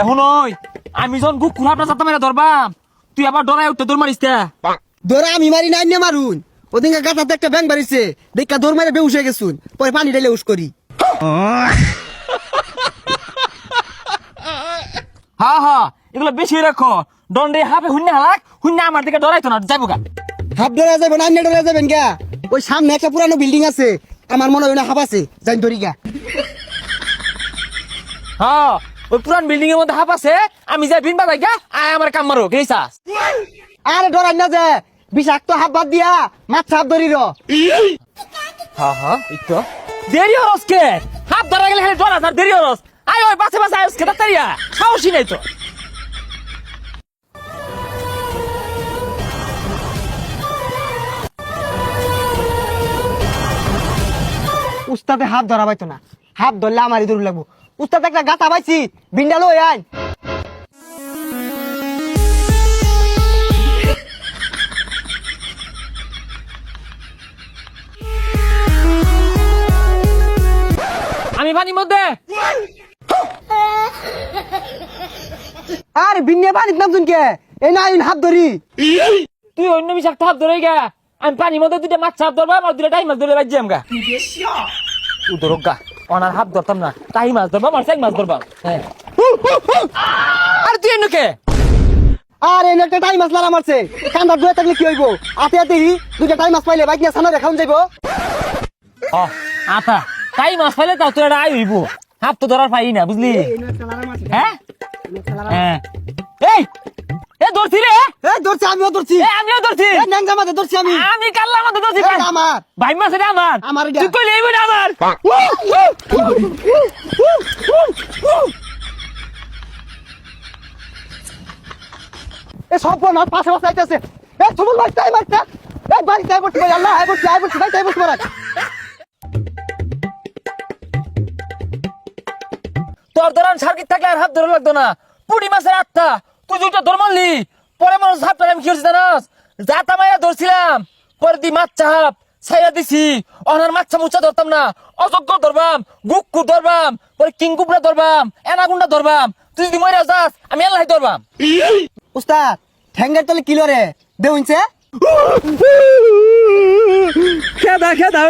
এখন ওই আমি যখন গুক কুড়া আপনার চাতা মেরে ধরবাম তুই আবার ডরাই উঠতে দৌড় মারিস তা ধরা আমি মারি নাই না মারুন ওদিনকে গাছাতে একটা ব্যাং বাড়িছে দেখা দৌড় মারে বেউস হয়ে গেছুন পরে পানি ঢেলে উস করি। হা এগুলো বেশি রাখো দণ্ডে হাফে হুন্না হালাক হুন্না আমার দিকে ডরাইতো না যাইবো গা। হাফ ধরে যাবেন আন্নে ধরে যাবেন গা ওই সামনে একটা পুরানো বিল্ডিং আছে আমার মনে হয় না হাফ আছে যাই ধরি গা। হ্যাঁ ওই পুরান বিল্ডিং এর মধ্যে হাফ আছে আমি যাই বিন বাজাই গা আয় আমার কাম মারো কে চাস। আরে ডরাই না যে বিষাক্ত হাফ বাদ দিয়া মাছ হাফ ধরি র। হ্যাঁ একটু দেরি হরস কে হাফ ধরা গেলে খালি ডরা আর দেরি হরস আয় ওই বাসে বাসে আয়স কে তাড়িয়া সাহসী নাই তো। উস্তাদে হাত ধরা পাইতো না হাত ধরলে আমারই দূর লাগবো। উস্তাদ একটা গাতা পাইছি বিন্ডাল ওই আয়। আমি পানির মধ্যে আরে বিন্নে পানির নাম শুনকে এই না আইন হাত ধরি। তুই অন্য বিষাক্ত হাফ ধরে গা আমি পানির মধ্যে দুইটা মাছ হাফ ধরবাম আর দুইটা টাই মাছ ধরে বাজ্যাম গা। তুই ধরক গা অনার হাফ ধরতাম না টাই মাছ ধরবাম আর চাই মাছ ধরবাম। হ্যাঁ আর তুই এন্ন কে আর এনে একটা টাইম মাছ লারা মারছে কান্দা দুয়ে থাকলে কি হইব আতে আতে দুইটা টাইম মাছ পাইলে বাইক নিয়ে সানা দেখাউন যাইবো। আতা টাই মাছ পাইলে তাও তোর আই হইব হাফ তো ধরার পাই না বুঝলি। হ্যাঁ হ্যাঁ এই এ ধরছি রে এই ধরছি আমিও ধরছি আমিও ধরছি ন্যাংজা মাঝে ধরছি আমি আমি কাল্লা মতো ধরছি এটা আমার ভাই মাছ রে আমার এটা। তুই কইলে এইবার আমার এ সব না পাশে পাশে আইতাছে এ সুমন ভাই টাইম মারছে এই ভাই টাইম মারছে ভাই আল্লাহ আই বলছি ভাই টাইম মারছে মারা। তোর ধরান সার্কিট থাকলে আর হাত ধরে লাগতো না পুরি মাছের আত্মা তুই দুইটা ধর মারলি পরে মানুষ হাত আমি কি করছি জানাস যাতা মাইয়া ধরছিলাম পরে দি মাছ চাহাপ ছাইয়া দিছি অনার মাছা মুচা ধরতাম না অযোগ্য ধরবাম গুক্কু ধরবাম পরে কিংকুপড়া ধরবাম এনাগুন্ডা ধরবাম তুই যদি মরে যাস আমি আল্লাহ ধরবাম। উস্তাদ ঠ্যাঙ্গার তলে কিলো রে দেউনছে খেদা খেদা